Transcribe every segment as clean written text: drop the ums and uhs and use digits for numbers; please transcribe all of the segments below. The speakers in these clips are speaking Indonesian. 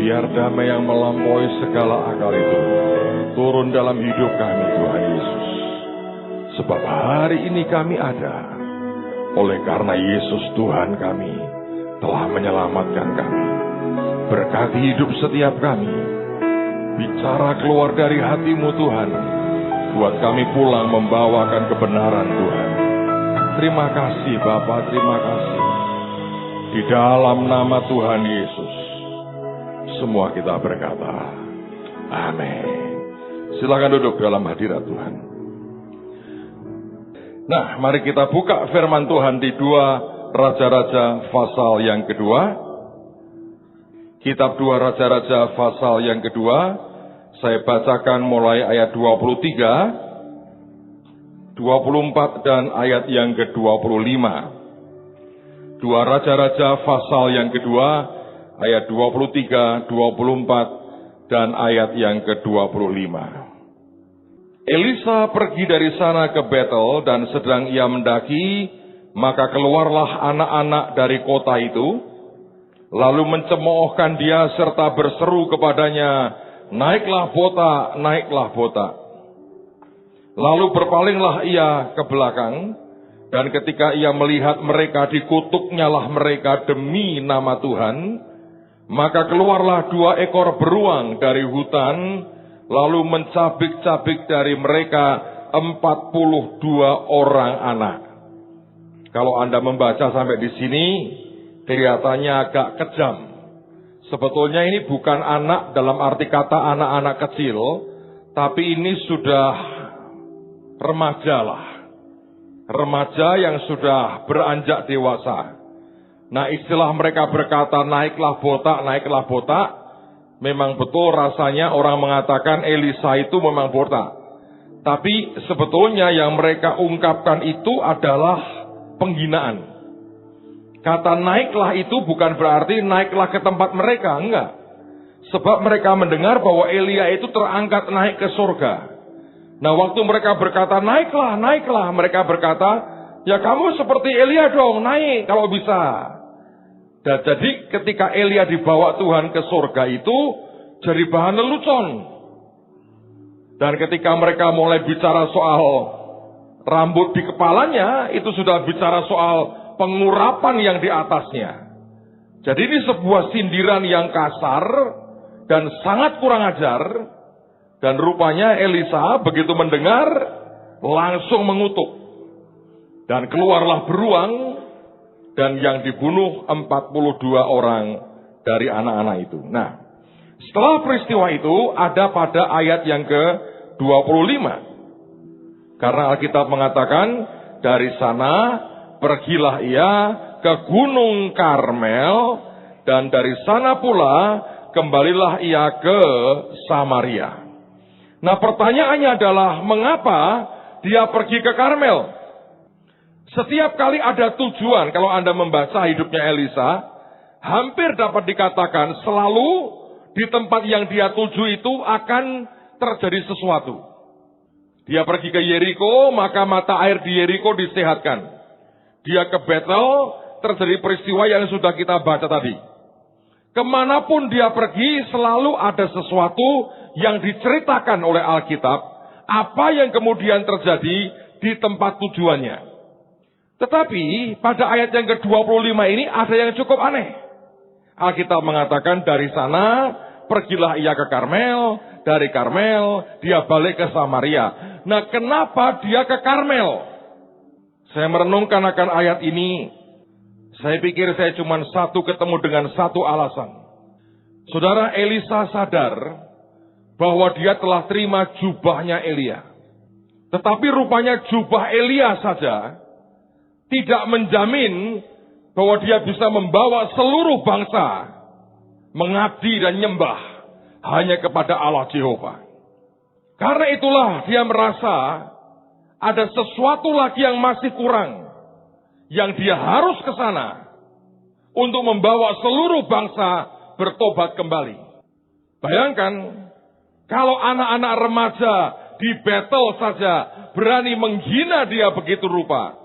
Biar damai yang melampaui segala akal itu turun dalam hidup kami, Tuhan Yesus. Sebab hari ini kami ada oleh karena Yesus Tuhan kami telah menyelamatkan kami. Berkati hidup setiap kami. Bicara keluar dari hati-Mu Tuhan. Buat kami pulang membawakan kebenaran Tuhan. Terima kasih Bapa, terima kasih. Di dalam nama Tuhan Yesus. Semua kita berkata, amin. Silakan duduk dalam hadirat Tuhan. Nah, mari kita buka firman Tuhan di 2 Raja-Raja pasal yang kedua. Kitab 2 Raja-Raja pasal yang kedua. Saya bacakan mulai ayat 23, 24 dan ayat yang ke-25. 2 Raja-Raja pasal yang kedua, ayat 23, 24 dan ayat yang ke-25. Elisa pergi dari sana ke Betel, dan sedang ia mendaki, maka keluarlah anak-anak dari kota itu, lalu mencemoohkan dia serta berseru kepadanya, naiklah botak, naiklah botak. Lalu berpalinglah ia ke belakang, dan ketika ia melihat mereka, dikutuknyalah mereka demi nama Tuhan. Maka keluarlah 2 ekor beruang dari hutan, lalu mencabik-cabik dari mereka 42 orang anak. Kalau Anda membaca sampai di sini, kelihatannya agak kejam. Sebetulnya ini bukan anak dalam arti kata anak-anak kecil, tapi ini sudah remaja lah. Remaja yang sudah beranjak dewasa. Nah, istilah mereka berkata naiklah botak, memang betul rasanya orang mengatakan Elisa itu memang botak. Tapi sebetulnya yang mereka ungkapkan itu adalah penghinaan. Kata naiklah itu bukan berarti naiklah ke tempat mereka, enggak. Sebab mereka mendengar bahwa Elia itu terangkat naik ke surga. Nah, waktu mereka berkata naiklah, naiklah, mereka berkata, ya kamu seperti Elia dong, naik kalau bisa. Dan jadi ketika Elia dibawa Tuhan ke surga itu jadi bahan lelucon. Dan ketika mereka mulai bicara soal rambut di kepalanya, itu sudah bicara soal pengurapan yang di atasnya. Jadi ini sebuah sindiran yang kasar dan sangat kurang ajar. Dan rupanya Elisa begitu mendengar langsung mengutuk. Dan keluarlah beruang, dan yang dibunuh 42 orang dari anak-anak itu. Nah, setelah peristiwa itu ada pada ayat yang ke-25. Karena Alkitab mengatakan, dari sana pergilah ia ke Gunung Karmel, dan dari sana pula kembalilah ia ke Samaria. Nah, pertanyaannya adalah mengapa dia pergi ke Karmel? Setiap kali ada tujuan, kalau Anda membaca hidupnya Elisa, hampir dapat dikatakan selalu di tempat yang dia tuju itu akan terjadi sesuatu. Dia pergi ke Yeriko, maka mata air di Yeriko disehatkan. Dia ke Betel, terjadi peristiwa yang sudah kita baca tadi. Kemanapun dia pergi, selalu ada sesuatu yang diceritakan oleh Alkitab, apa yang kemudian terjadi di tempat tujuannya. Tetapi pada ayat yang ke-25 ini ada yang cukup aneh. Alkitab mengatakan dari sana pergilah ia ke Karmel, dari Karmel dia balik ke Samaria. Nah, kenapa dia ke Karmel? Saya merenungkan akan ayat ini. Saya pikir saya cuma ketemu dengan satu alasan. Saudara, Elisa sadar bahwa dia telah terima jubahnya Elia. Tetapi rupanya jubah Elia saja tidak menjamin bahwa dia bisa membawa seluruh bangsa mengabdi dan nyembah hanya kepada Allah Jehovah. Karena itulah dia merasa ada sesuatu lagi yang masih kurang, yang dia harus ke sana untuk membawa seluruh bangsa bertobat kembali. Bayangkan kalau anak-anak remaja di Betel saja berani menghina dia begitu rupa.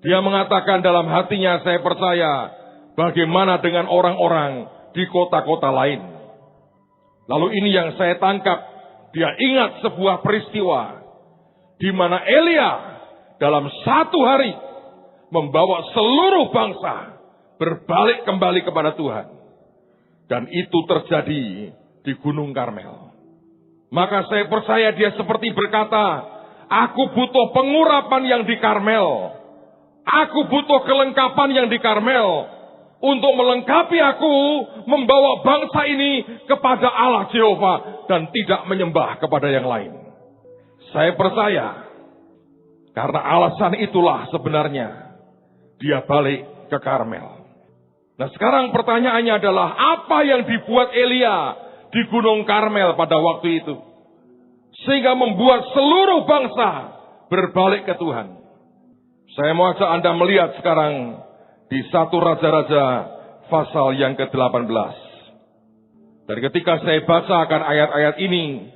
Dia mengatakan dalam hatinya, saya percaya bagaimana dengan orang-orang di kota-kota lain. Lalu ini yang saya tangkap, dia ingat sebuah peristiwa di mana Elia dalam satu hari membawa seluruh bangsa berbalik kembali kepada Tuhan. Dan itu terjadi di Gunung Karmel. Maka saya percaya dia seperti berkata, aku butuh pengurapan yang di Karmel. Aku butuh kelengkapan yang di Karmel. Untuk melengkapi aku membawa bangsa ini kepada Allah Jehova dan tidak menyembah kepada yang lain. Saya percaya karena alasan itulah sebenarnya dia balik ke Karmel. Nah sekarang pertanyaannya adalah apa yang dibuat Elia di Gunung Karmel pada waktu itu sehingga membuat seluruh bangsa berbalik ke Tuhan. Saya mau ajak Anda melihat sekarang di 1 Raja-Raja pasal yang ke-18. Dan ketika saya baca akan ayat-ayat ini,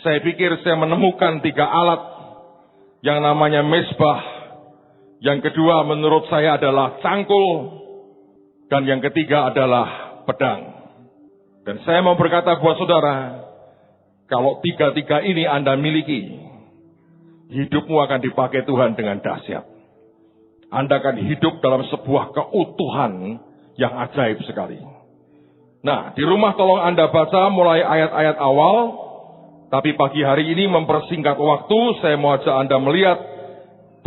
saya pikir saya menemukan 3 alat yang namanya mezbah. Yang kedua menurut saya adalah cangkul. Dan yang ketiga adalah pedang. Dan saya mau berkata buat saudara, kalau 3 ini Anda miliki, hidupmu akan dipakai Tuhan dengan dahsyat. Anda akan hidup dalam sebuah keutuhan yang ajaib sekali. Nah, di rumah tolong Anda baca mulai ayat-ayat awal. Tapi pagi hari ini mempersingkat waktu, saya mau ajak Anda melihat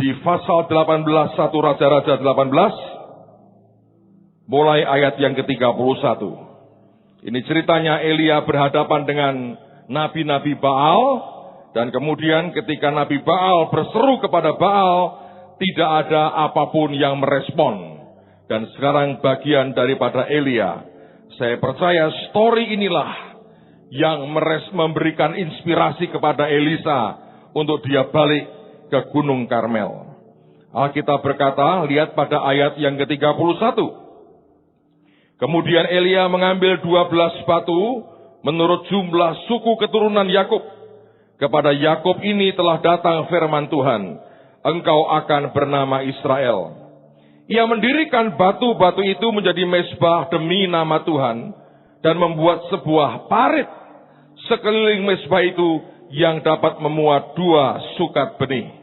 di pasal 18, 1 Raja-Raja 18, mulai ayat yang ke-31. Ini ceritanya Elia berhadapan dengan nabi-nabi Baal, dan kemudian ketika nabi Baal berseru kepada Baal, tidak ada apapun yang merespon. Dan sekarang bagian daripada Elia. Saya percaya story inilah yang memberikan inspirasi kepada Elisa untuk dia balik ke Gunung Karmel. Alkitab berkata, lihat pada ayat yang ke-31. Kemudian Elia mengambil 12 batu menurut jumlah suku keturunan Yakub. Kepada Yakub ini telah datang firman Tuhan, engkau akan bernama Israel. Ia mendirikan batu-batu itu menjadi mezbah demi nama Tuhan dan membuat sebuah parit sekeliling mezbah itu yang dapat memuat 2 sukat benih.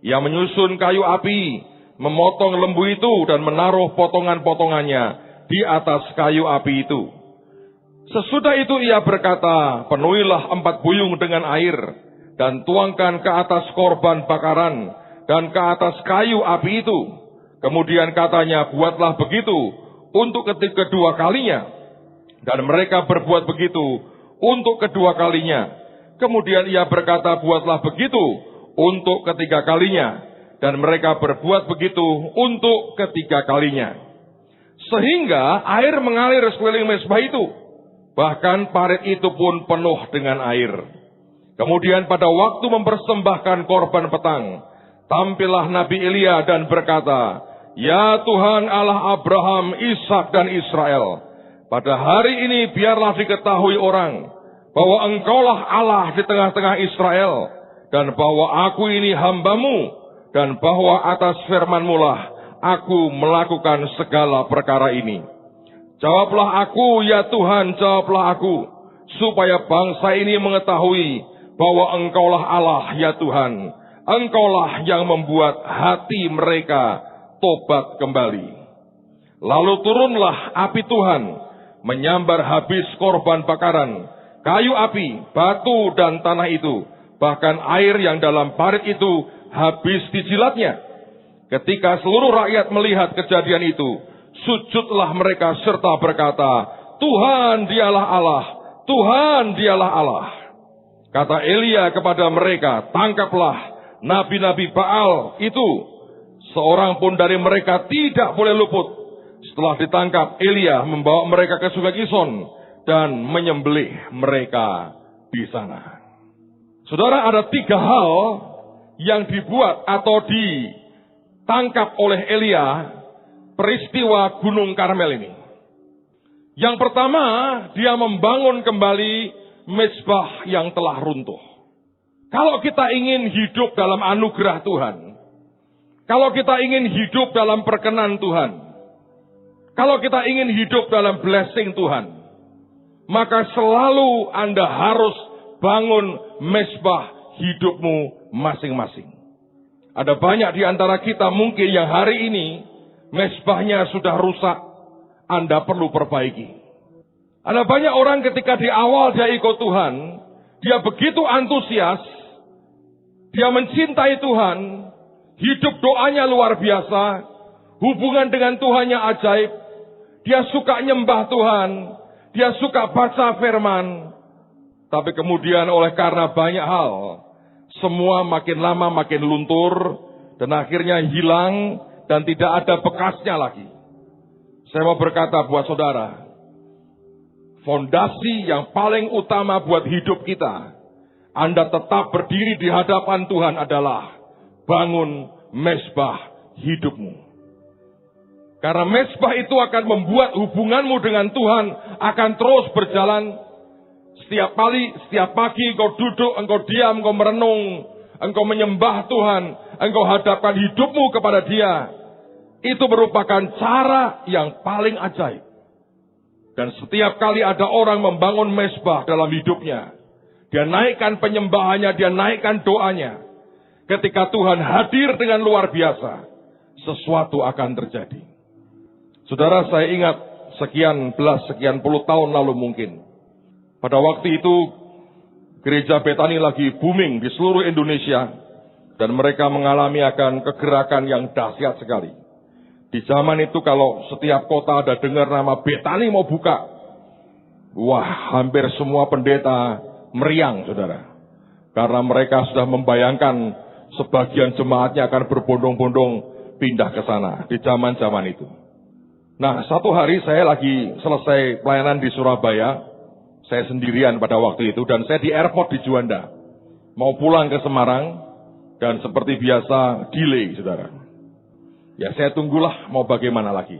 Ia menyusun kayu api, memotong lembu itu dan menaruh potongan-potongannya di atas kayu api itu. Sesudah itu ia berkata, penuhilah 4 buyung dengan air dan tuangkan ke atas korban bakaran dan ke atas kayu api itu. Kemudian katanya, buatlah begitu untuk kedua kalinya. Dan mereka berbuat begitu untuk kedua kalinya. Kemudian ia berkata, buatlah begitu untuk ketiga kalinya. Dan mereka berbuat begitu untuk ketiga kalinya. Sehingga air mengalir sekeliling mezbah itu. Bahkan parit itu pun penuh dengan air. Kemudian pada waktu mempersembahkan korban petang, tampillah Nabi Elia dan berkata, ya Tuhan Allah Abraham, Ishak dan Israel, pada hari ini biarlah diketahui orang bahwa engkaulah Allah di tengah-tengah Israel, dan bahwa aku ini hambamu, dan bahwa atas firman-Mu lah aku melakukan segala perkara ini. Jawablah aku, ya Tuhan, jawablah aku, supaya bangsa ini mengetahui bahwa engkaulah Allah, ya Tuhan. Engkaulah yang membuat hati mereka tobat kembali. Lalu turunlah api Tuhan, menyambar habis korban bakaran, kayu api, batu dan tanah itu. Bahkan air yang dalam parit itu habis dijilatnya. Ketika seluruh rakyat melihat kejadian itu, sujudlah mereka serta berkata, Tuhan dialah Allah, Tuhan dialah Allah. Kata Elia kepada mereka, tangkaplah nabi-nabi Baal itu. Seorang pun dari mereka tidak boleh luput. Setelah ditangkap, Elia membawa mereka ke Sungai Kison dan menyembelih mereka di sana. Saudara, ada 3 hal yang dibuat atau ditangkap oleh Elia peristiwa Gunung Karmel ini. Yang pertama, dia membangun kembali mezbah yang telah runtuh. Kalau kita ingin hidup dalam anugerah Tuhan, kalau kita ingin hidup dalam perkenan Tuhan, Kalau kita ingin hidup dalam blessing Tuhan, maka selalu Anda harus bangun mezbah hidupmu masing-masing. Ada banyak di antara kita mungkin yang hari ini mezbahnya sudah rusak, Anda perlu perbaiki. Ada banyak orang ketika di awal dia ikut Tuhan, dia begitu antusias, dia mencintai Tuhan, hidup doanya luar biasa, hubungan dengan Tuhannya ajaib, dia suka nyembah Tuhan, dia suka baca firman. Tapi kemudian oleh karena banyak hal, semua makin lama makin luntur, dan akhirnya hilang, dan tidak ada bekasnya lagi. Saya mau berkata buat saudara, fondasi yang paling utama buat hidup kita, Anda tetap berdiri di hadapan Tuhan adalah bangun mezbah hidupmu. Karena mezbah itu akan membuat hubunganmu dengan Tuhan akan terus berjalan. Setiap pagi engkau duduk, engkau diam, engkau merenung, engkau menyembah Tuhan, engkau hadapkan hidupmu kepada Dia. Itu merupakan cara yang paling ajaib. Dan setiap kali ada orang membangun mezbah dalam hidupnya, dia naikkan penyembahannya, dia naikkan doanya. Ketika Tuhan hadir dengan luar biasa, sesuatu akan terjadi. Saudara, saya ingat sekian puluh tahun lalu mungkin. Pada waktu itu, gereja Betani lagi booming di seluruh Indonesia. Dan mereka mengalami akan kegerakan yang dahsyat sekali. Di zaman itu kalau setiap kota ada dengar nama Betani mau buka, wah, hampir semua pendeta meriang, saudara. Karena mereka sudah membayangkan sebagian jemaatnya akan berbondong-bondong pindah ke sana di zaman-zaman itu. Nah, satu hari saya lagi selesai pelayanan di Surabaya, saya sendirian pada waktu itu, dan saya di airport di Juanda. Mau pulang ke Semarang, dan seperti biasa, delay, saudara. Ya, saya tunggulah mau bagaimana lagi.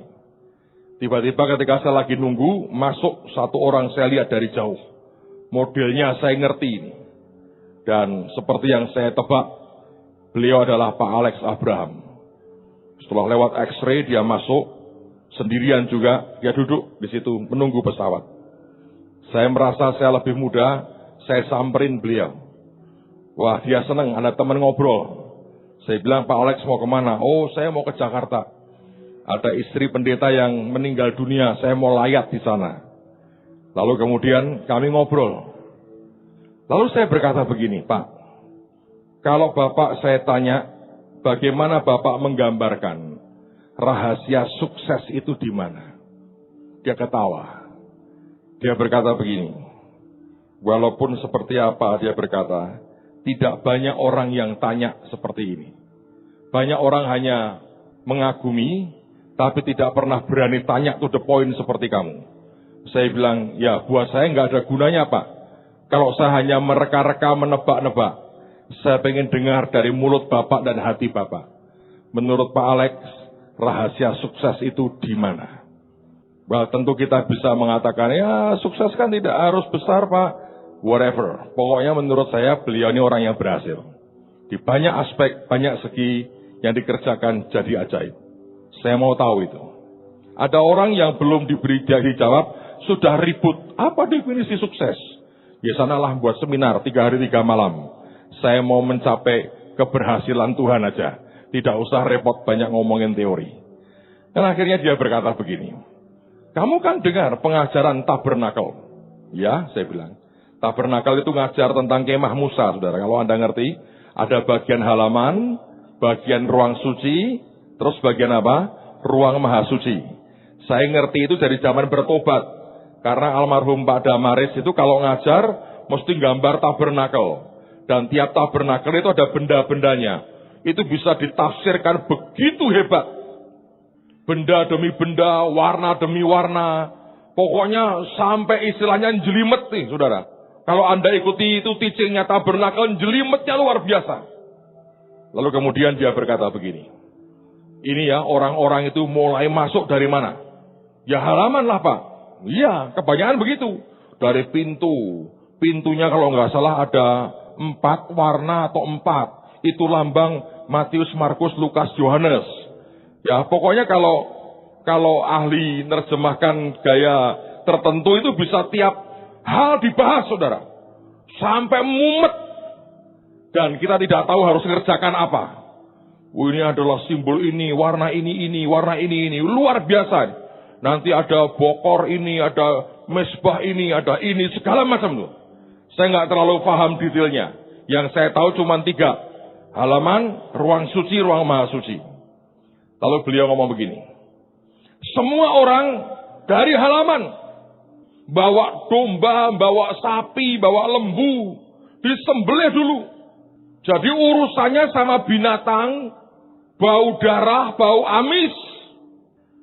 Tiba-tiba ketika saya lagi nunggu, masuk satu orang saya lihat dari jauh. Modelnya saya ngerti ini. Dan seperti yang saya tebak, beliau adalah Pak Alex Abraham. Setelah lewat X-ray, dia masuk. Sendirian juga, dia duduk di situ menunggu pesawat. Saya merasa saya lebih muda, saya samperin beliau. Wah, dia senang, ada teman ngobrol. Saya bilang, Pak Alex mau kemana? Oh, saya mau ke Jakarta. Ada istri pendeta yang meninggal dunia, saya mau layat di sana. Lalu kemudian kami ngobrol. Lalu saya berkata begini, Pak, kalau Bapak saya tanya, bagaimana Bapak menggambarkan rahasia sukses itu di mana? Dia ketawa. Dia berkata begini, walaupun seperti apa, dia berkata, tidak banyak orang yang tanya seperti ini. Banyak orang hanya mengagumi, tapi tidak pernah berani tanya to the point seperti kamu. Saya bilang, ya buat saya nggak ada gunanya, Pak. Kalau saya hanya mereka-reka, menebak-nebak, saya pengen dengar dari mulut Bapak dan hati Bapak. Menurut Pak Alex, rahasia sukses itu di mana? Well, tentu kita bisa mengatakan, ya sukses kan tidak harus besar, Pak. Whatever. Pokoknya menurut saya beliau ini orang yang berhasil. Di banyak aspek, banyak segi yang dikerjakan jadi ajaib. Saya mau tahu itu. Ada orang yang belum diberi dijawab, sudah ribut. Apa definisi sukses? Ya sanalah buat seminar 3 hari 3 malam. Saya mau mencapai keberhasilan Tuhan aja. Tidak usah repot banyak ngomongin teori. Dan akhirnya dia berkata begini. Kamu kan dengar pengajaran tabernakel. Ya, saya bilang. Tabernakel itu ngajar tentang kemah Musa, saudara. Kalau Anda ngerti, ada bagian halaman, bagian ruang suci, terus bagian apa? Ruang maha suci. Saya ngerti itu dari zaman bertobat. Karena almarhum Pak Damaris itu kalau ngajar, mesti gambar tabernakel. Dan tiap tabernakel itu ada benda-bendanya. Itu bisa ditafsirkan begitu hebat. Benda demi benda, warna demi warna. Pokoknya sampai istilahnya jelimet nih, saudara. Kalau Anda ikuti itu teachingnya tabernakel, jelimetnya luar biasa. Lalu kemudian dia berkata begini. Ini ya, orang-orang itu mulai masuk dari mana? Ya halaman lah, Pak. Iya, kebanyakan begitu. Dari pintu. Pintunya kalau nggak salah ada 4 warna atau 4. Itu lambang Matius, Markus, Lukas, Yohanes. Ya, pokoknya kalau kalau ahli nerjemahkan gaya tertentu itu bisa tiap hal dibahas, saudara. Sampai mumet. Dan kita tidak tahu harus mengerjakan apa. Ini adalah simbol ini, warna ini, warna ini. Luar biasa. Nanti ada bokor ini, ada mesbah ini, ada ini, segala macam tuh. Saya nggak terlalu paham detailnya. Yang saya tahu cuma 3. Halaman, ruang suci, ruang maha suci. Lalu beliau ngomong begini. Semua orang dari halaman bawa domba, bawa sapi, bawa lembu, disembelih dulu. Jadi urusannya sama binatang, bau darah, bau amis.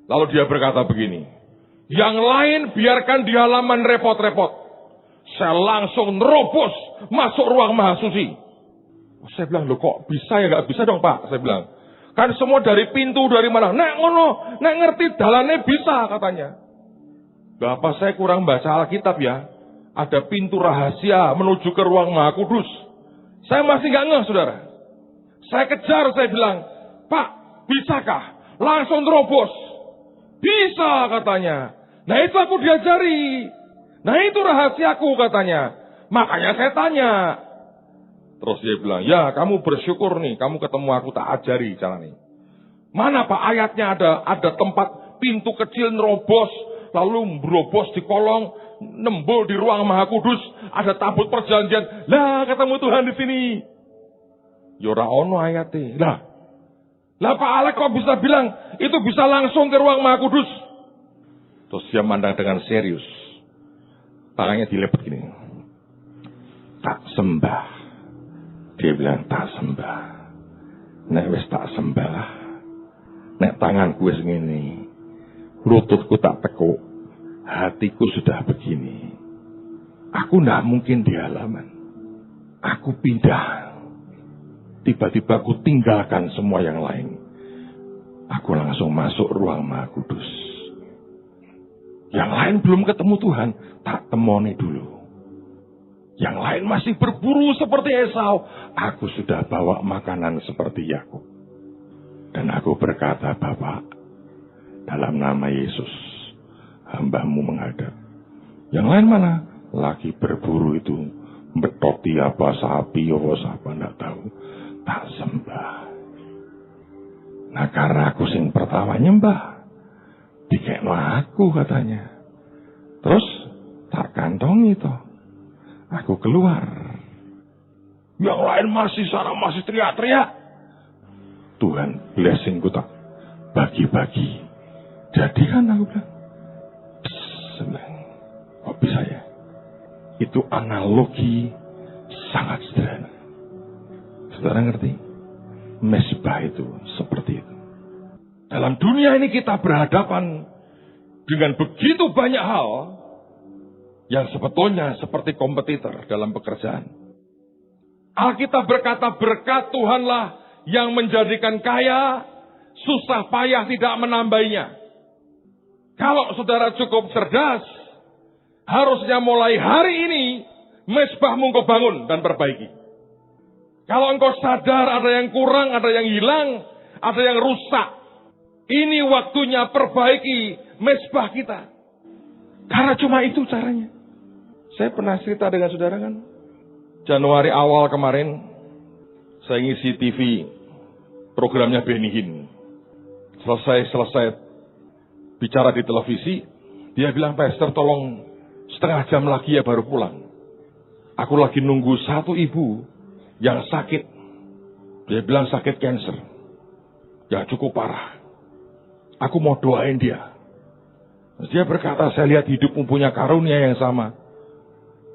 Lalu dia berkata begini, yang lain biarkan di halaman repot-repot. Saya langsung nerobos masuk ruang maha suci. Saya bilang, loh kok bisa ya? Gak bisa dong Pak, saya bilang. Kan semua dari pintu, dari mana? Nek ngono, nek ngerti dalannya bisa katanya. Bapak saya kurang baca Alkitab ya. Ada pintu rahasia menuju ke ruang maha kudus. Saya masih gak ngeh, saudara. Saya kejar, saya bilang, Pak, bisakah? Langsung terobos. Bisa, katanya. Nah, itu aku diajari. Nah, itu rahasiaku, katanya. Makanya saya tanya. Terus dia bilang, ya, kamu bersyukur nih. Kamu ketemu aku, tak ajari caranya. Mana, Pak, ayatnya ada tempat pintu kecil nerobos. Lalu berobos di kolong. Nembul di ruang maha kudus. Ada tabut perjanjian. Lah, ketemu Tuhan di sini. Yora ono ayatnya. Lah Pak Alek kok bisa bilang itu bisa langsung ke ruang maha kudus? Terus dia mandang dengan serius. Tangannya dilepet gini. Tak sembah. Dia bilang tak sembah. Nek wis tak sembah. Nek tanganku wis ngene. Lututku tak tekuk. Hatiku sudah begini. Aku ndak mungkin di halaman. Aku pindah. Tiba-tiba aku tinggalkan semua yang lain. Aku langsung masuk ruang maha kudus. Yang lain belum ketemu Tuhan, tak temoni dulu. Yang lain masih berburu seperti Esau. Aku sudah bawa makanan seperti Yakub. Dan aku berkata, Bapak, dalam nama Yesus, hamba-Mu menghadap. Yang lain mana? Lagi berburu itu. Betoti apa, sapi, apa, enggak tahu. Tak sembah. Nah karena aku sing pertama nyembah. Dikekno aku katanya. Terus tak kantong itu. Aku keluar. Yang lain masih sana, masih teriak-teriak. Tuhan blessingku tak bagi-bagi. Jadi kan aku bilang. Kok bisa ya? Itu analogi sangat sederhana. Saudara ngerti? Mesbah itu seperti itu. Dalam dunia ini kita berhadapan dengan begitu banyak hal yang sebetulnya seperti kompetitor dalam pekerjaan. Alkitab berkata berkat Tuhanlah yang menjadikan kaya, susah payah tidak menambahinya. Kalau saudara cukup cerdas, harusnya mulai hari ini mesbahmu engkau bangun dan perbaiki. Kalau engkau sadar ada yang kurang, ada yang hilang, ada yang rusak. Ini waktunya perbaiki mesbah kita. Karena cuma itu caranya. Saya pernah cerita dengan saudara kan. Januari awal kemarin, saya ngisi TV programnya Benny Hinn. Selesai bicara di televisi, dia bilang, Pastor tolong setengah jam lagi ya baru pulang. Aku lagi nunggu satu ibu yang sakit. Dia bilang sakit kanker. Ya cukup parah. Aku mau doain dia. Dia berkata, saya lihat hidupmu punya karunia yang sama.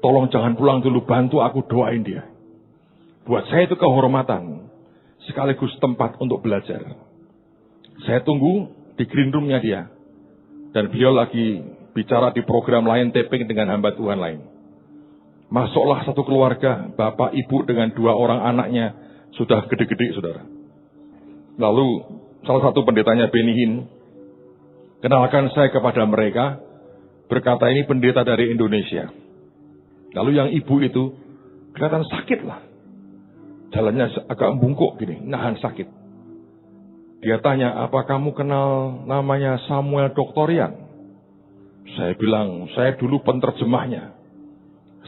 Tolong jangan pulang dulu, bantu aku doain dia. Buat saya itu kehormatan. Sekaligus tempat untuk belajar. Saya tunggu di green roomnya dia. Dan beliau lagi bicara di program lain, taping dengan hamba Tuhan lain. Masuklah satu keluarga, bapak, ibu dengan 2 orang anaknya. Sudah gede-gede, saudara. Lalu salah satu pendetanya Benny Hinn kenalkan saya kepada mereka. Berkata ini pendeta dari Indonesia. Lalu yang ibu itu kelihatan sakit lah. Jalannya agak bungkuk gini, nahan sakit. Dia tanya, apa kamu kenal namanya Samuel Doktorian? Saya bilang, saya dulu penerjemahnya.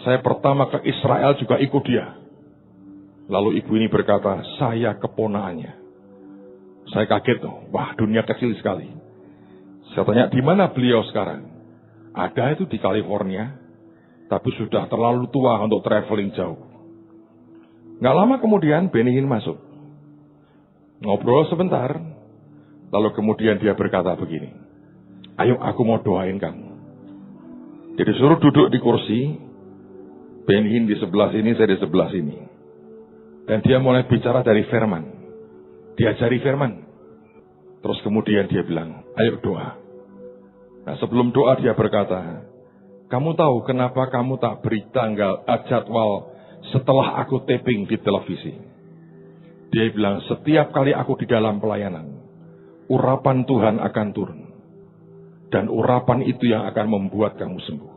Saya pertama ke Israel juga ikut dia. Lalu ibu ini berkata, saya keponakannya. Saya kaget, wah dunia kecil sekali. Saya tanya, di mana beliau sekarang? Ada itu di California, tapi sudah terlalu tua untuk traveling jauh. Nggak lama kemudian Benny Hinn masuk. Ngobrol sebentar, lalu kemudian dia berkata begini, ayo aku mau doain kamu. Jadi suruh duduk di kursi, Benny Hinn di sebelah sini, saya di sebelah sini. Dan dia mulai bicara dari firman, diajari firman. Terus kemudian dia bilang, ayo doa. Nah sebelum doa dia berkata, kamu tahu kenapa kamu tak beri tanggal jadwal setelah aku taping di televisi? Dia bilang, setiap kali aku di dalam pelayanan, urapan Tuhan akan turun. Dan urapan itu yang akan membuat kamu sembuh.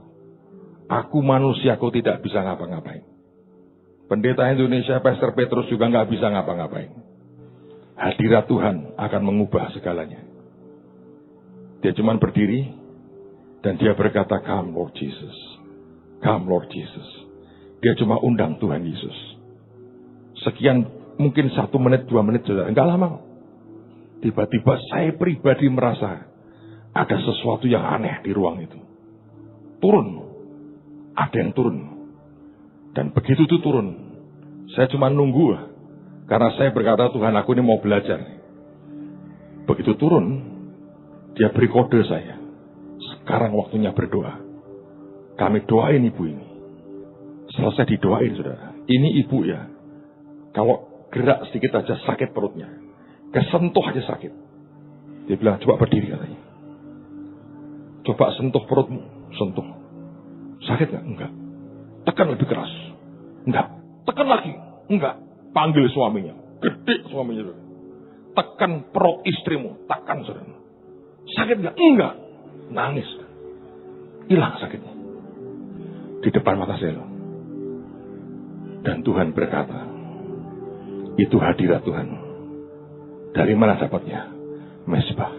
Aku manusia, aku tidak bisa ngapa-ngapain. Pendeta Indonesia, Pastor Petrus juga nggak bisa ngapa-ngapain. Hadirat Tuhan akan mengubah segalanya. Dia cuma berdiri, dan dia berkata, come Lord Jesus. Come Lord Jesus. Dia cuma undang Tuhan Yesus. Sekian mungkin 1 menit, 2 menit, saudara. Enggak lama. Tiba-tiba saya pribadi merasa ada sesuatu yang aneh di ruang itu. Turun. Ada yang turun. Dan begitu itu turun, saya cuma nunggu. Karena saya berkata, Tuhan aku ini mau belajar. Begitu turun, dia beri kode saya. Sekarang waktunya berdoa. Kami doain ibu ini. Selesai didoain, saudara. Ini ibu ya. Kalau gerak sedikit aja sakit perutnya. Kesentuh aja sakit. Dia bilang, coba berdiri katanya. Coba sentuh perutmu. Sentuh. Sakit gak? Enggak. Tekan lebih keras. Enggak. Tekan lagi. Enggak. Panggil suaminya. Gede suaminya. Tekan perut istrimu. Tekan saudara. Sakit gak? Enggak. Nangis. Hilang sakitnya. Di depan mata saya loh. Dan Tuhan berkata, itu hadirat Tuhan. Dari mana dapatnya? Mesbah.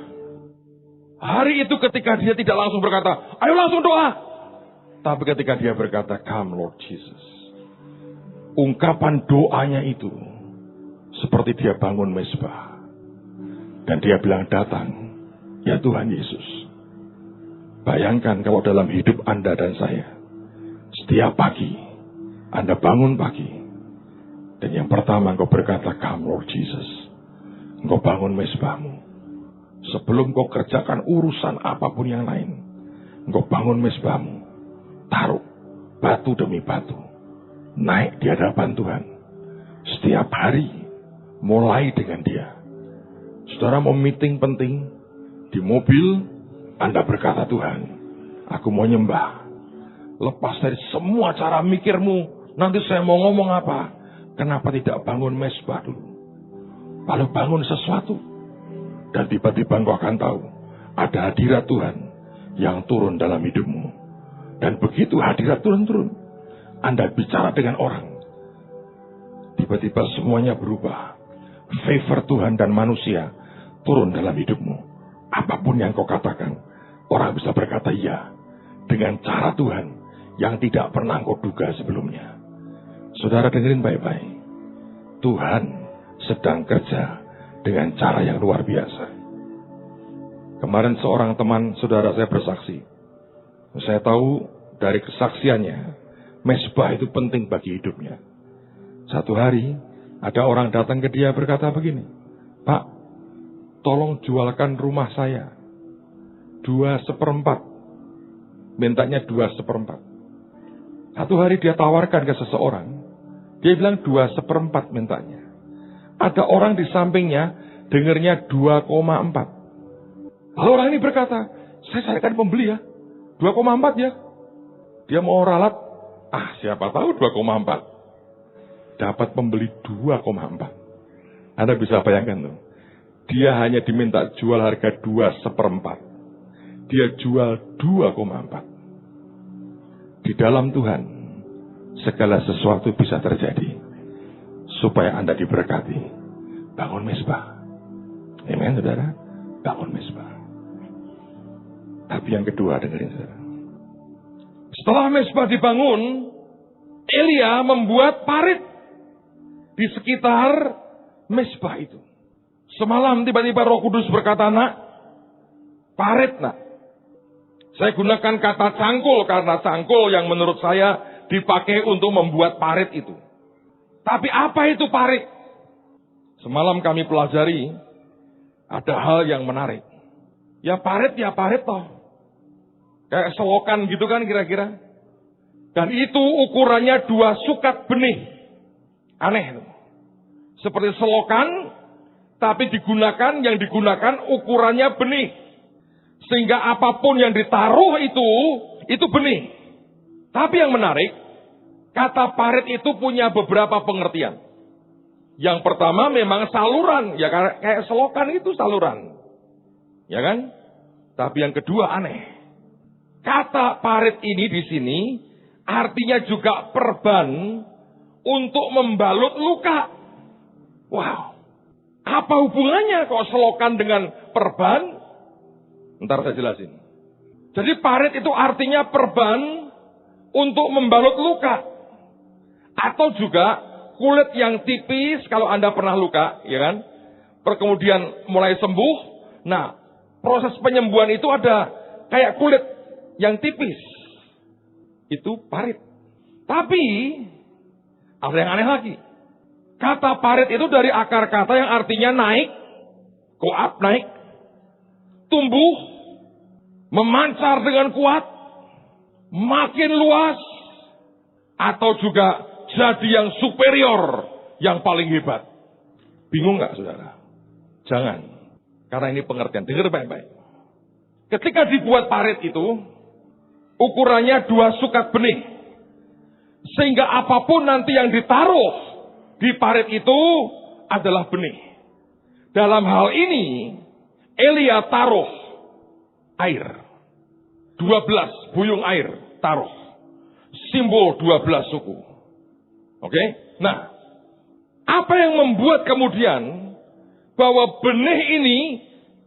Hari itu ketika dia tidak langsung berkata, ayo langsung doa. Tapi ketika dia berkata, come Lord Jesus. Ungkapan doanya itu seperti dia bangun mesbah. Dan dia bilang, datang ya Tuhan Yesus. Bayangkan kalau dalam hidup Anda dan saya, setiap pagi Anda bangun pagi, dan yang pertama engkau berkata, come Lord Jesus. Engkau bangun mesbahmu. Sebelum engkau kerjakan urusan apapun yang lain, engkau bangun mesbahmu. Taruh batu demi batu. Naik di hadapan Tuhan. Setiap hari, mulai dengan dia. Saudara mau meeting penting, di mobil, Anda berkata, Tuhan, aku mau nyembah. Lepas dari semua cara mikirmu, nanti saya mau ngomong apa. Kenapa tidak bangun mesbah dulu? Lalu bangun sesuatu. Dan tiba-tiba engkau akan tahu. Ada hadirat Tuhan yang turun dalam hidupmu. Dan begitu hadirat turun, Anda bicara dengan orang. Tiba-tiba semuanya berubah. Favor Tuhan dan manusia turun dalam hidupmu. Apapun yang kau katakan, orang bisa berkata iya. Dengan cara Tuhan yang tidak pernah kau duga sebelumnya. Saudara dengerin baik-baik. Tuhan sedang kerja dengan cara yang luar biasa. Kemarin seorang teman saudara saya bersaksi. Saya tahu dari kesaksiannya, mesbah itu penting bagi hidupnya. Satu hari, ada orang datang ke dia berkata begini, Pak, tolong jualkan rumah saya 2/4. Mintanya 2/4. Satu hari dia tawarkan ke seseorang. Dia bilang 2/4 mintanya. Ada orang di sampingnya dengernya 2,4. Lalu orang ini berkata, saya carikan pembeli ya. 2,4 ya. Dia mau ralat. Siapa tahu 2,4. Dapat pembeli 2,4. Anda bisa bayangkan tuh. Dia hanya diminta jual harga 2/4. Dia jual 2,4. Di dalam Tuhan, segala sesuatu bisa terjadi. Supaya Anda diberkati. Bangun mesbah. Amen, saudara. Bangun mesbah. Tapi yang kedua, dengerin saudara. Setelah mesbah dibangun, Elia membuat parit di sekitar mesbah itu. Semalam tiba-tiba Roh Kudus berkata, nak, parit nak. Saya gunakan kata cangkul karena cangkul yang menurut saya dipakai untuk membuat parit itu. Tapi apa itu parit? Semalam kami pelajari ada hal yang menarik. Ya parit toh. Kayak selokan gitu kan kira-kira. Dan itu ukurannya 2 sukat benih. Aneh itu. Seperti selokan, tapi yang digunakan ukurannya benih. Sehingga apapun yang ditaruh itu benih. Tapi yang menarik, kata parit itu punya beberapa pengertian. Yang pertama memang saluran. Ya kayak selokan itu saluran. Ya kan? Tapi yang kedua aneh. Kata parit ini di sini artinya juga perban untuk membalut luka. Wow. Apa hubungannya kok selokan dengan perban? Ntar saya jelasin. Jadi parit itu artinya perban untuk membalut luka. Atau juga kulit yang tipis kalau Anda pernah luka, ya kan? Kemudian mulai sembuh. Nah, proses penyembuhan itu ada kayak kulit yang tipis. Itu parit. Tapi ada yang aneh lagi. Kata parit itu dari akar kata yang artinya naik, koap naik, tumbuh, memancar dengan kuat, makin luas, atau juga jadi yang superior, yang paling hebat. Bingung nggak saudara? Jangan. Karena ini pengertian. Dengar baik-baik. Ketika dibuat parit itu, ukurannya 2 sukat benih. Sehingga apapun nanti yang ditaruh di parit itu adalah benih. Dalam hal ini, Elia taruh air. 12 buyung air taruh. Simbol 12 suku. Oke? Nah, apa yang membuat kemudian bahwa benih ini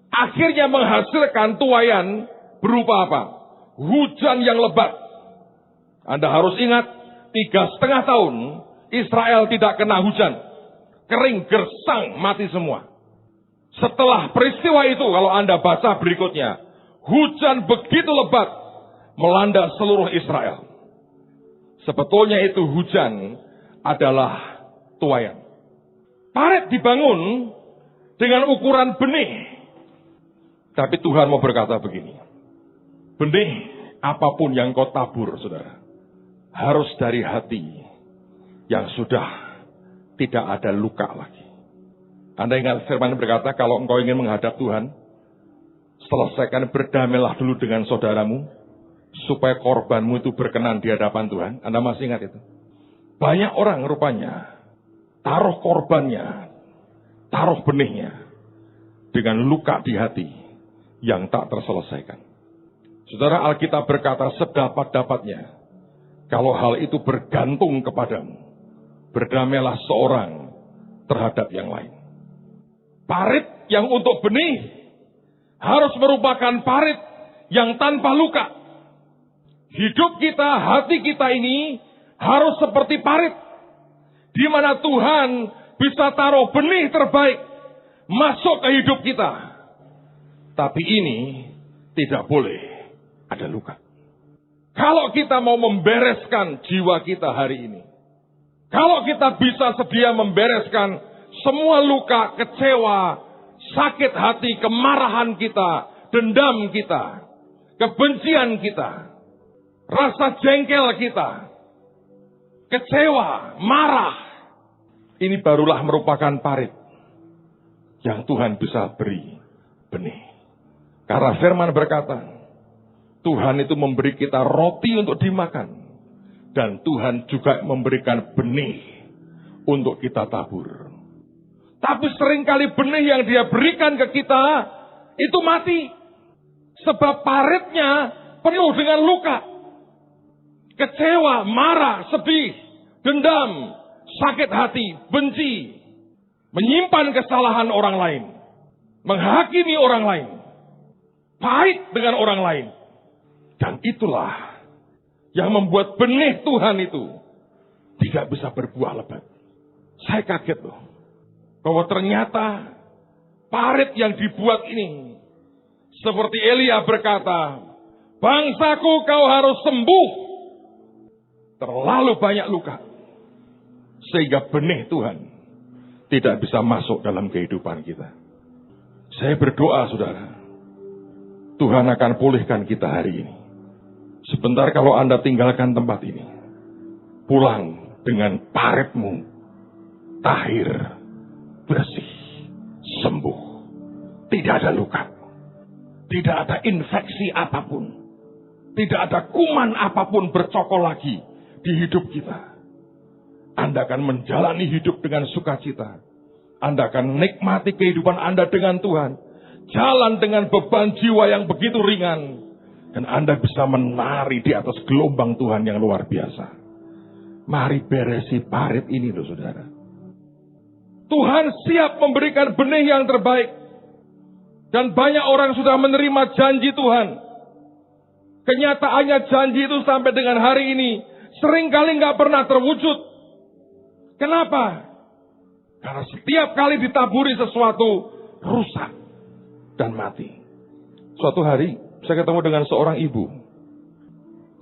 akhirnya menghasilkan tuaian berupa apa? Hujan yang lebat. Anda harus ingat, 3,5 tahun Israel tidak kena hujan. Kering, gersang, mati semua. Setelah peristiwa itu, kalau Anda baca berikutnya, hujan begitu lebat melanda seluruh Israel. Sebetulnya itu hujan adalah tuaian. Parit dibangun dengan ukuran benih. Tapi Tuhan mau berkata begini. Benih apapun yang kau tabur, saudara, harus dari hati yang sudah tidak ada luka lagi. Anda ingat firman berkata, kalau engkau ingin menghadap Tuhan, selesaikan berdamailah dulu dengan saudaramu, supaya korbanmu itu berkenan di hadapan Tuhan. Anda masih ingat itu? Banyak orang rupanya taruh korbannya, taruh benihnya dengan luka di hati yang tak terselesaikan. Saudara, Alkitab berkata sedapat-dapatnya, kalau hal itu bergantung kepadamu, berdamailah seorang terhadap yang lain. Parit yang untuk benih harus merupakan parit yang tanpa luka. Hidup kita, hati kita ini harus seperti parit, di mana Tuhan bisa taruh benih terbaik masuk ke hidup kita. Tapi ini tidak boleh ada luka. Kalau kita mau membereskan jiwa kita hari ini, kalau kita bisa sedia membereskan semua luka, kecewa, sakit hati, kemarahan kita, dendam kita, kebencian kita, rasa jengkel kita, kecewa, marah, ini barulah merupakan parit yang Tuhan bisa beri benih. Karena firman berkata, Tuhan itu memberi kita roti untuk dimakan. Dan Tuhan juga memberikan benih untuk kita tabur. Tapi seringkali benih yang dia berikan ke kita, itu mati. Sebab paritnya penuh dengan luka. Kecewa, marah, sedih, dendam, sakit hati, benci. Menyimpan kesalahan orang lain. menghakimi orang lain, pahit dengan orang lain. Dan itulah yang membuat benih Tuhan itu tidak bisa berbuah lebat. Saya kaget loh, bahwa ternyata parit yang dibuat ini, seperti Elia berkata, bangsaku kau harus sembuh. Terlalu banyak luka, sehingga benih Tuhan tidak bisa masuk dalam kehidupan kita. Saya berdoa, saudara, Tuhan akan pulihkan kita hari ini. Sebentar kalau Anda tinggalkan tempat ini, pulang dengan paritmu tahir, bersih, sembuh. Tidak ada luka, tidak ada infeksi apapun, tidak ada kuman apapun bercokol lagi di hidup kita. Anda akan menjalani hidup dengan sukacita. Anda akan nikmati kehidupan Anda dengan Tuhan. Jalan dengan beban jiwa yang begitu ringan. Dan Anda bisa menari di atas gelombang Tuhan yang luar biasa. Mari beresi parit ini loh, saudara. Tuhan siap memberikan benih yang terbaik. Dan banyak orang sudah menerima janji Tuhan. Kenyataannya janji itu sampai dengan hari ini seringkali nggak pernah terwujud. Kenapa? Karena setiap kali ditaburi sesuatu, rusak dan mati. Suatu hari, saya ketemu dengan seorang ibu.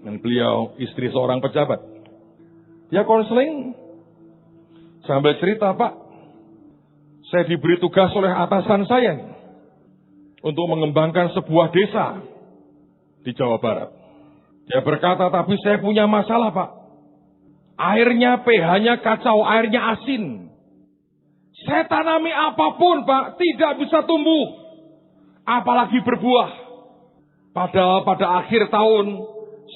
Dan beliau istri seorang pejabat. Dia konseling. Sambil cerita, Pak, saya diberi tugas oleh atasan saya nih, untuk mengembangkan sebuah desa di Jawa Barat. Dia berkata, tapi saya punya masalah, Pak. Airnya pH-nya kacau, airnya asin. Saya tanami apapun, Pak, tidak bisa tumbuh. Apalagi berbuah. Padahal pada akhir tahun,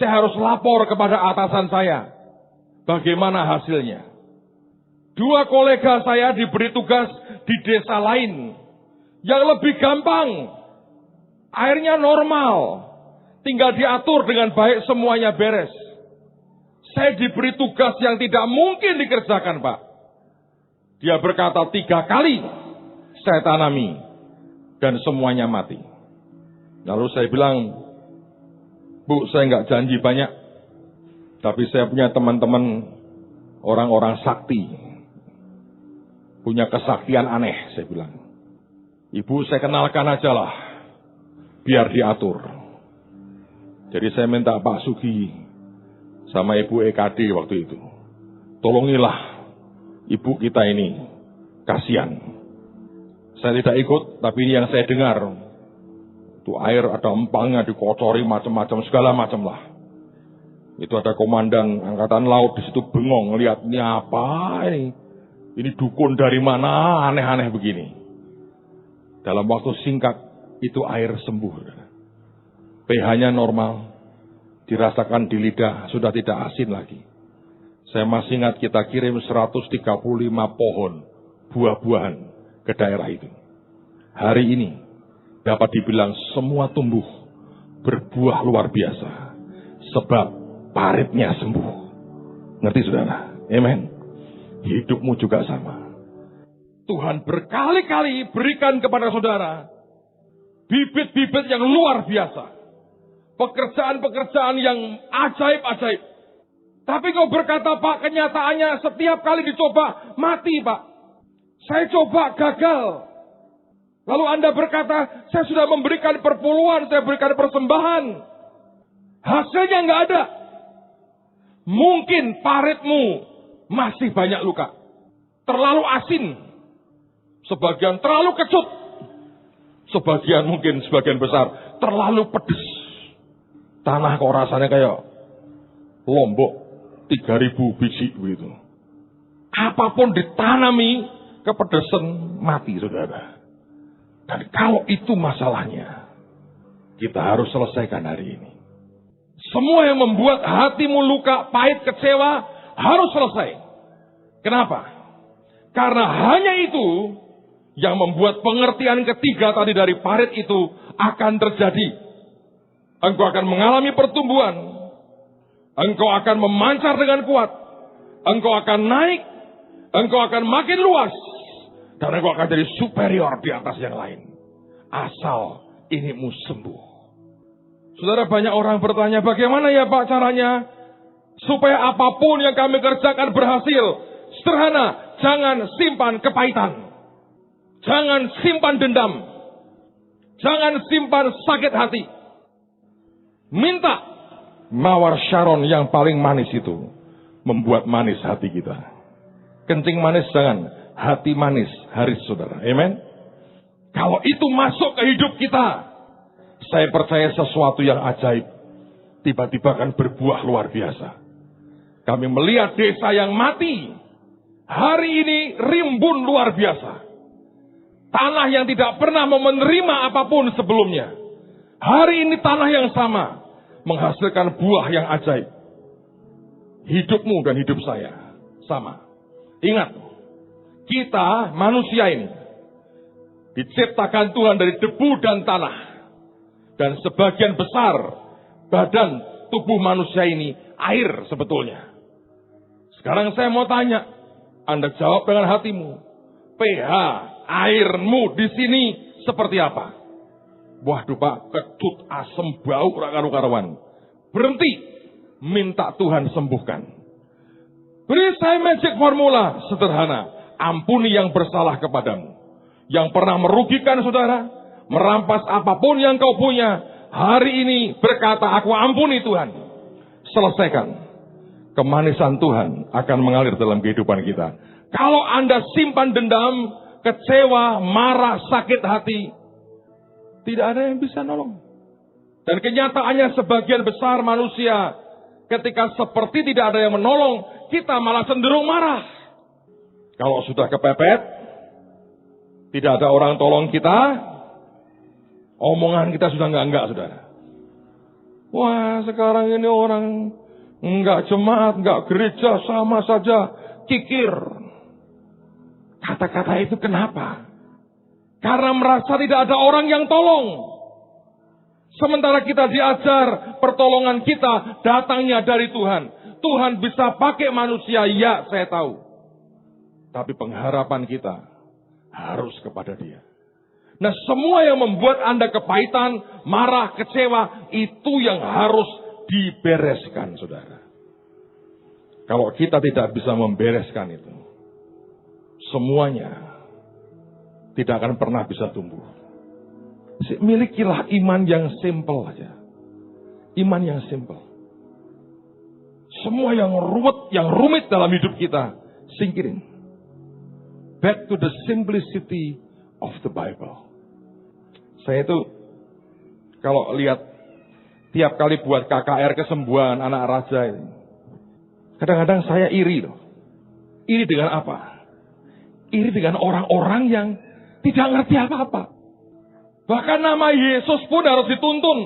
saya harus lapor kepada atasan saya. Bagaimana hasilnya? 2 kolega saya diberi tugas di desa lain. Yang lebih gampang. Airnya normal. Tinggal diatur dengan baik, semuanya beres. Saya diberi tugas yang tidak mungkin dikerjakan, Pak. Dia berkata 3 kali saya tanami dan semuanya mati. Lalu saya bilang, Bu, saya nggak janji banyak, tapi saya punya teman-teman orang-orang sakti, punya kesaktian aneh, saya bilang. Ibu, saya kenalkan aja lah, biar diatur. Jadi saya minta Pak Sugi sama Ibu EKD waktu itu, tolongilah ibu kita ini, kasihan. Saya tidak ikut, tapi ini yang saya dengar. Itu air ada empangnya, dikocori macam-macam, segala macam lah. Itu ada komandan angkatan laut di situ bengong, lihat ini apa ini? Ini dukun dari mana, aneh-aneh begini. Dalam waktu singkat, itu air sembuh. pH-nya normal. Dirasakan di lidah, sudah tidak asin lagi. Saya masih ingat kita kirim 135 pohon buah-buahan ke daerah itu. Hari ini dapat dibilang semua tumbuh berbuah luar biasa. Sebab paritnya sembuh. Ngerti saudara? Amen. Hidupmu juga sama. Tuhan berkali-kali berikan kepada saudara bibit-bibit yang luar biasa. Pekerjaan-pekerjaan yang ajaib-ajaib. Tapi kau berkata, Pak, kenyataannya setiap kali dicoba, mati, Pak. Saya coba, gagal. Lalu Anda berkata, saya sudah memberikan perpuluhan, saya berikan persembahan. Hasilnya nggak ada. Mungkin paritmu masih banyak luka. Terlalu asin. Sebagian terlalu kecut. Sebagian besar terlalu pedes. Tanah kok rasanya kayak Lombok 3.000 biji begitu. Apapun ditanami kepedesan mati saudara. Dan kalau itu masalahnya, kita harus selesaikan hari ini. Semua yang membuat hatimu luka, pahit, kecewa harus selesai. Kenapa? Karena hanya itu yang membuat pengertian ketiga tadi dari parit itu akan terjadi. Engkau akan mengalami pertumbuhan. Engkau akan memancar dengan kuat. Engkau akan naik. Engkau akan makin luas. Dan engkau akan jadi superior di atas yang lain. asal inimu sembuh. Saudara, banyak orang bertanya, bagaimana ya Pak caranya supaya apapun yang kami kerjakan berhasil? Sederhana, jangan simpan kepahitan. Jangan simpan dendam. Jangan simpan sakit hati. Minta mawar Sharon yang paling manis itu membuat manis hati kita. Kencing manis jangan, hati manis haris, saudara. Amen. Kalau itu masuk ke hidup kita, saya percaya sesuatu yang ajaib tiba-tiba akan berbuah luar biasa. Kami melihat desa yang mati hari ini rimbun luar biasa. Tanah yang tidak pernah menerima apapun sebelumnya, hari ini tanah yang sama menghasilkan buah yang ajaib. Hidupmu dan hidup saya sama. Ingat, kita manusia ini diciptakan Tuhan dari debu dan tanah. Dan sebagian besar badan tubuh manusia ini air sebetulnya. Sekarang saya mau tanya, Anda jawab dengan hatimu. pH airmu di sini seperti apa? Waduh Pak, kecut, asem, bau, karu-karuan. Berhenti, minta Tuhan sembuhkan. Beri saya magic formula sederhana. Ampuni yang bersalah kepadamu. Yang pernah merugikan saudara, merampas apapun yang kau punya, hari ini berkata, aku ampuni Tuhan. Selesaikan. Kemanisan Tuhan akan mengalir dalam kehidupan kita. Kalau Anda simpan dendam, kecewa, marah, sakit hati, tidak ada yang bisa nolong. Dan kenyataannya sebagian besar manusia, ketika seperti tidak ada yang menolong, kita malah cenderung marah. Kalau sudah kepepet, tidak ada orang tolong kita, omongan kita sudah enggak, saudara. Wah, sekarang ini orang enggak jemaat, enggak gereja, sama saja kikir. Kata-kata itu kenapa? Karena merasa tidak ada orang yang tolong. Sementara kita diajar, pertolongan kita datangnya dari Tuhan. Tuhan bisa pakai manusia, ya saya tahu. Tapi pengharapan kita harus kepada Dia. Nah, semua yang membuat Anda kepahitan, marah, kecewa, itu yang harus dibereskan, saudara. Kalau kita tidak bisa membereskan itu, semuanya tidak akan pernah bisa tumbuh. Milikilah iman yang simple aja. Iman yang simple. Semua yang rumit dalam hidup kita, singkirin. Back to the simplicity of the Bible. Saya itu kalau lihat tiap kali buat KKR kesembuhan anak raja ini, kadang-kadang saya iri loh. Iri dengan apa? Iri dengan orang-orang yang tidak ngerti apa-apa. Bahkan nama Yesus pun harus dituntun.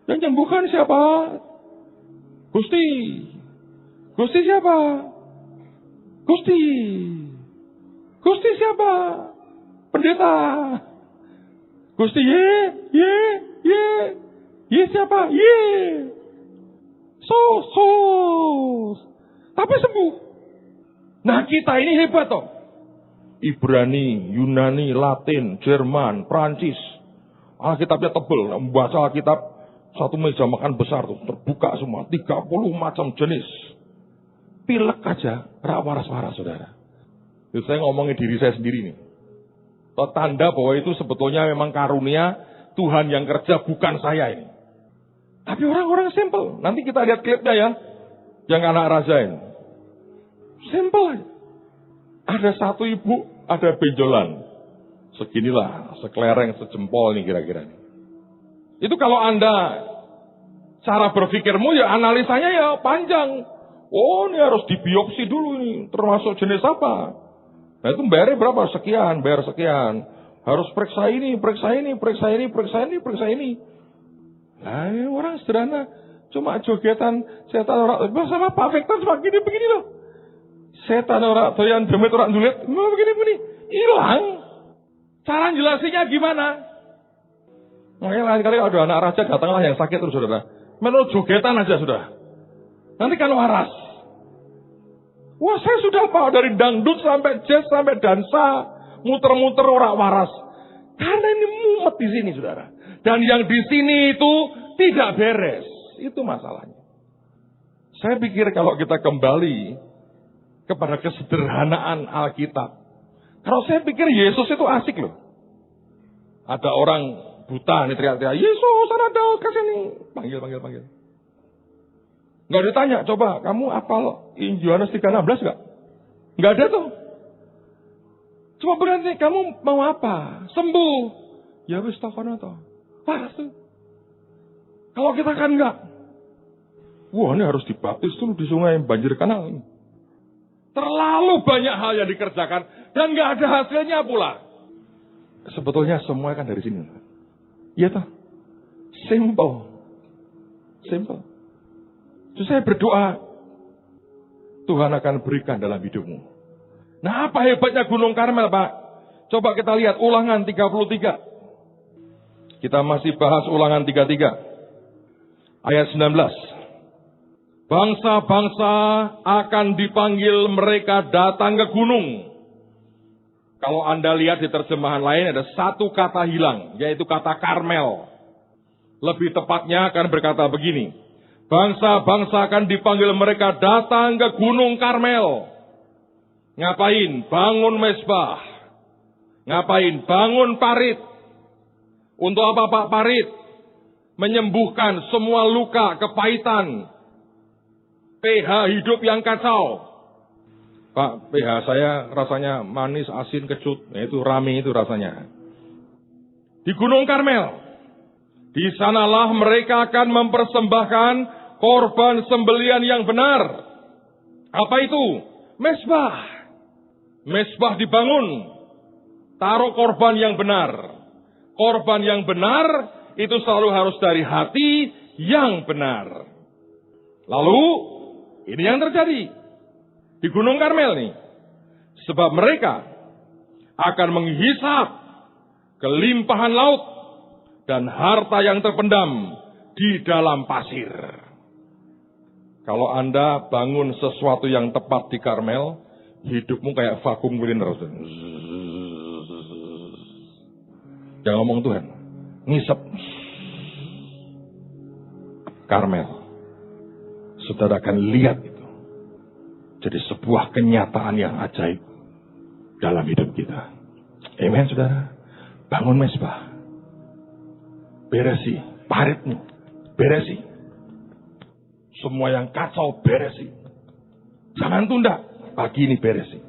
Yang nyembuhkan siapa? Gusti. Gusti siapa? Gusti. Gusti siapa? Pendeta. Gusti Ye siapa? Ye. Sos. Tapi sembuh. Nah, kita ini hebat toh. Ibrani, Yunani, Latin, Jerman, Prancis. Alkitabnya tebel. Membaca Alkitab, satu meja makan besar tuh, terbuka semua. 30 macam jenis. Pilek aja, rak waras-waras, saudara. Jadi saya ngomongin diri saya sendiri nih. Tanda bahwa itu sebetulnya memang karunia Tuhan yang kerja, bukan saya ini. Tapi orang-orang simple. Nanti kita lihat klipnya ya. Yang anak raja ini. Simple aja. Ada satu ibu, ada benjolan. Seginilah, sekelereng, sejempol nih kira-kira. Itu kalau Anda, cara berpikirmu ya analisanya ya panjang. Oh, ini harus dibiopsi dulu nih, termasuk jenis apa. Nah itu bayarnya berapa? Sekian, bayar sekian. Harus periksa ini, periksa ini, periksa ini, periksa ini, periksa ini. Nah ini orang sederhana, cuma jogetan setan orang, sama Pak Victor cuma begini loh. Setan orang doyan demit orang dulit, begini, hilang. Cara jelasinnya gimana? Makanya lain kali kalau ada anak raja datanglah yang sakit terus saudara. Menurut jogetan aja sudah. Nanti kan waras. Wah saya sudah bawa dari dangdut sampai jazz sampai dansa, muter-muter orang waras. Karena ini mumet di sini, saudara. Dan yang di sini itu tidak beres. Itu masalahnya. Saya pikir kalau kita kembali kepada kesederhanaan Alkitab. Kalau saya pikir Yesus itu asik loh. Ada orang buta nih teriak-teriak, Yesus ada kesini. Panggil. Nggak ditanya, coba kamu hafal Yohanes 3:16 nggak? Nggak ada tuh. Cuma berarti kamu mau apa? Sembuh. Ya wis tokono toh. Waras tuh. Kalau kita kan enggak. Wah, ini harus dibaptis dulu di sungai banjir kanal. Terlalu banyak hal yang dikerjakan dan nggak ada hasilnya pula. Sebetulnya semua kan dari sini. Iya toh. Simple. Terus saya berdoa, Tuhan akan berikan dalam hidupmu. Nah, apa hebatnya Gunung Karmel, Pak? Coba kita lihat Ulangan 33. Kita masih bahas Ulangan 33. Ayat 19. Bangsa-bangsa akan dipanggil mereka datang ke gunung. Kalau Anda lihat di terjemahan lain ada satu kata hilang, yaitu kata Karmel. Lebih tepatnya akan berkata begini. Bangsa-bangsa akan dipanggil mereka datang ke Gunung Karmel. Ngapain? Bangun mesbah. Ngapain? Bangun parit. Untuk apa Pak parit? Menyembuhkan semua luka, kepahitan. pH hidup yang kacau. Pak, pH saya rasanya manis, asin, kecut. Nah, itu rame itu rasanya. Di Gunung Karmel. Di sanalah mereka akan mempersembahkan korban sembelian yang benar. Apa itu? Mesbah. Mesbah dibangun, taruh korban yang benar. Korban yang benar itu selalu harus dari hati yang benar. Lalu, ini yang terjadi di Gunung Karmel nih. Sebab mereka akan menghisap kelimpahan laut dan harta yang terpendam di dalam pasir. Kalau Anda bangun sesuatu yang tepat di Karmel, hidupmu kayak vakum cleaner. Jangan ngomong Tuhan. Ngisep. Karmel. Saudara akan lihat itu. Jadi sebuah kenyataan yang ajaib dalam hidup kita. Amen, saudara. Bangun mesbah. Beresi. Paritmu. Beresi. Semua yang kacau beresi. Jangan tunda. Pagi ini beresi.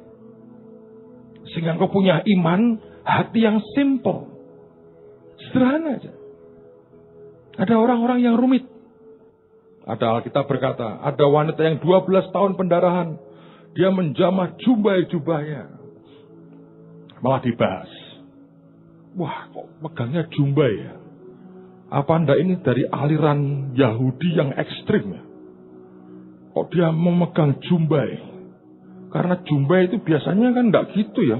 Sehingga engkau punya iman, hati yang simple. Sederhana aja. Ada orang-orang yang rumit. Ada Alkitab berkata, ada wanita yang 12 tahun pendarahan. Dia menjamah jubah-jubahnya. Malah dibahas. Wah, kok megangnya jubah ya? Apa Anda ini dari aliran Yahudi yang ekstrim ya? Kok dia memegang jubah? Karena jubah itu biasanya kan enggak gitu ya.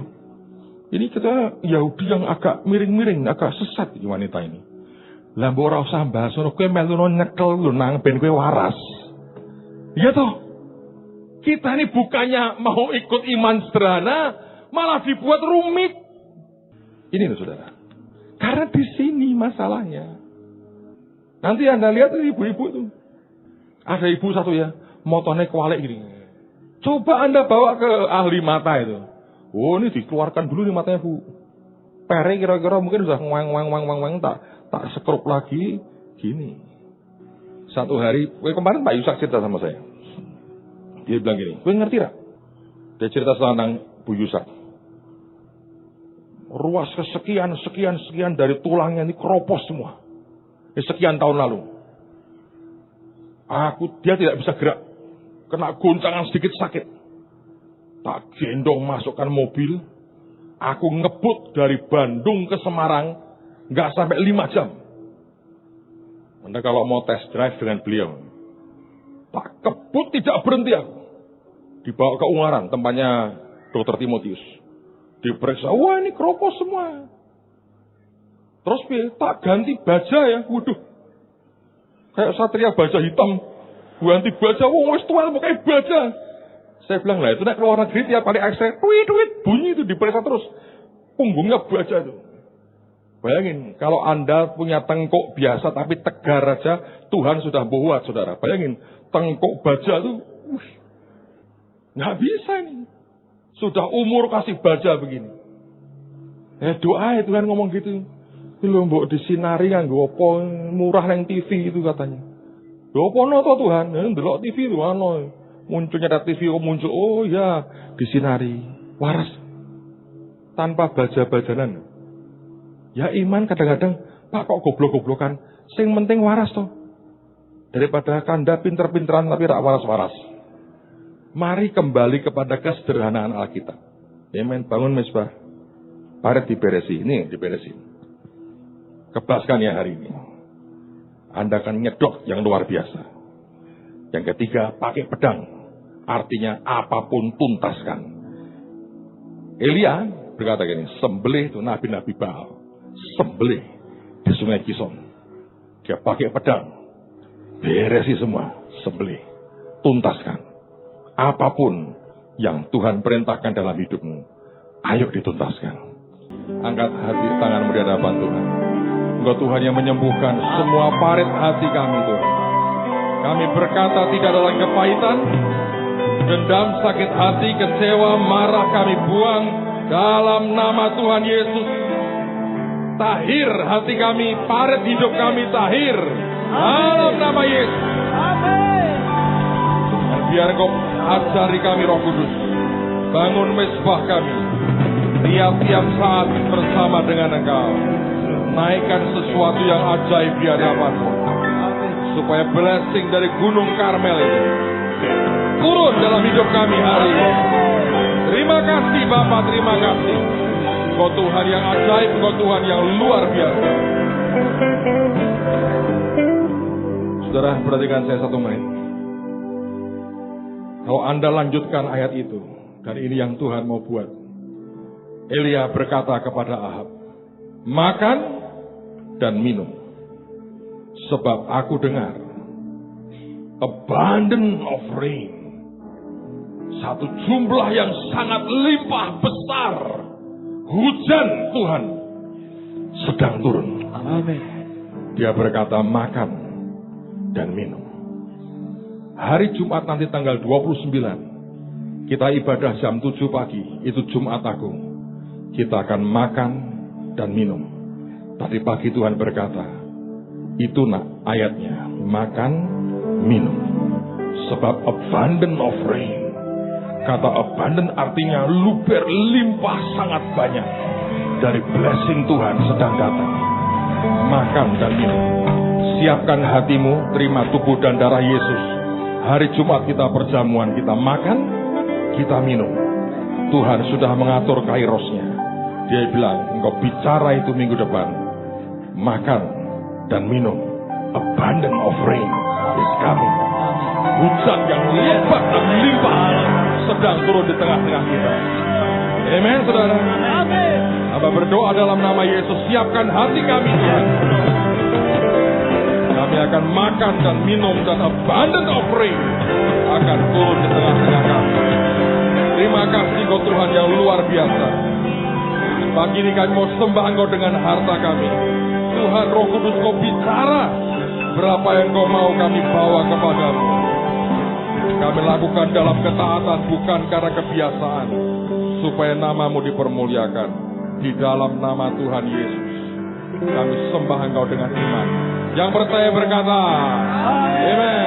Ini kita Yahudi yang agak miring-miring, agak sesat ini wanita ini. Lah mbok ora usah bahas ngono, kowe melu nyekel lho nang ben kowe waras. Iya toh? Kita ini bukannya mau ikut iman sederhana, malah dibuat rumit. Ini loh saudara. Karena di sini masalahnya. Nanti Anda lihat ibu-ibu itu. Ada ibu satu ya, motornya kualik gini. Coba Anda bawa ke ahli mata itu. Oh, ini dikeluarkan dulu nih matanya Bu. Pere kira-kira mungkin sudah wang tak sekrup lagi gini. Satu hari, kemarin Pak Yusak cerita sama saya. Dia bilang gini, "Kowe ngerti ra?" Dia cerita tentang Bu Yusak. Ruas sekian dari tulangnya ini keropos semua. Ini sekian tahun lalu. Dia tidak bisa gerak. Kena goncangan sedikit sakit. Tak gendong masukkan mobil. Aku ngebut dari Bandung ke Semarang. Nggak sampai 5 jam. Anda kalau mau test drive dengan beliau. Tak kebut tidak berhenti aku. Dibawa ke Ungaran, tempatnya Dr. Timotius. Diperiksa, wah ini keropos semua. Terus tak ganti baja ya. Waduh. Kayak satria baja hitam. Ganti baja, wis tua pakai baja. Saya bilang lah itu nek keluar negeri tiap kali akses, tweet bunyi itu diperiksa terus. Punggungnya baja itu. Bayangin, kalau Anda punya tengkuk biasa tapi tegar aja, Tuhan sudah buat, saudara. Bayangin, tengkuk baja tuh, nggak bisa nih. Sudah umur kasih baja begini. Doa Tuhan ngomong gitu. Lu mbok disinari nganggo apa murah nang TV itu katanya. Lho apa no to Tuhan? Ndelok TV lho ano. Munculnya ada TV kok muncul. Oh ya, disinari. Waras. Tanpa baja-bajanan. Ya iman kadang-kadang, Pak kok goblok-goblokan. Sing penting waras toh. Daripada Kanda pinter-pinteran tapi rak waras-waras. Mari kembali kepada kesederhanaan Alkitab. Amen. Bangun mesbah. Paret diberesi. Ini diberesi. Kebaskan ya hari ini. Anda akan nyedok yang luar biasa. Yang ketiga, pakai pedang. Artinya apapun tuntaskan. Elia berkata gini, sembelih itu nabi-nabi Baal. Sembelih di sungai Kison. Dia pakai pedang. Beresi semua. Sembelih. Tuntaskan. Apapun yang Tuhan perintahkan dalam hidupmu, ayo dituntaskan. Angkat hati tanganmu di hadapan Tuhan. Engkau Tuhan yang menyembuhkan semua parit hati kami Tuhan. Kami berkata tidak ada lagi kepahitan, dendam, sakit hati, kecewa, marah kami buang dalam nama Tuhan Yesus. Tahir hati kami, parit hidup kami tahir dalam nama Yesus. Amin. Biar Engkau ajari kami Roh Kudus. Bangun mesbah kami. Tiap-tiap saat bersama dengan Engkau. Naikkan sesuatu yang ajaib di hadapan-Mu. Supaya blessing dari Gunung Karmel itu turun dalam hidup kami hari ini. Terima kasih Bapa, terima kasih. Engkau Tuhan yang ajaib, Engkau Tuhan yang luar biasa. Saudara, perhatikan saya 1 menit. Kalau Anda lanjutkan ayat itu, dan ini yang Tuhan mau buat. Elia berkata kepada Ahab, makan dan minum, sebab aku dengar abundance of rain. Satu jumlah yang sangat limpah besar. Hujan Tuhan sedang turun. Amin. Dia berkata makan dan minum. Hari Jumat nanti tanggal 29, kita ibadah jam 7 pagi, itu Jumat Agung. Kita akan makan dan minum. Tadi pagi Tuhan berkata, itu nak ayatnya, makan, minum. Sebab abundant of rain. Kata abundant artinya luber, limpah, sangat banyak. Dari blessing Tuhan sedang datang. Makan dan minum. Siapkan hatimu, terima tubuh dan darah Yesus. Hari Jumat kita perjamuan, kita makan, kita minum. Tuhan sudah mengatur kairosnya. Dia bilang, engkau bicara itu minggu depan. Makan dan minum. Abundant of rain is coming. Hujan yang lebat dan limpah sedang turun di tengah-tengah kita. Amen, saudara. Amin. Hamba berdoa dalam nama Yesus, siapkan hati kami, Tuhan. Kami akan makan dan minum dan abundant of rain akan turun di tengah-tengah kami. Terima kasih Engkau Tuhan yang luar biasa. Pagi ini kami mau sembah Engkau dengan harta kami. Tuhan Roh Kudus Kau bicara. Berapa yang Kau mau kami bawa kepadamu. Kami lakukan dalam ketaatan bukan karena kebiasaan. Supaya namamu dipermuliakan. Di dalam nama Tuhan Yesus. Kami sembah Engkau dengan iman. Yang percaya berkata, Amen.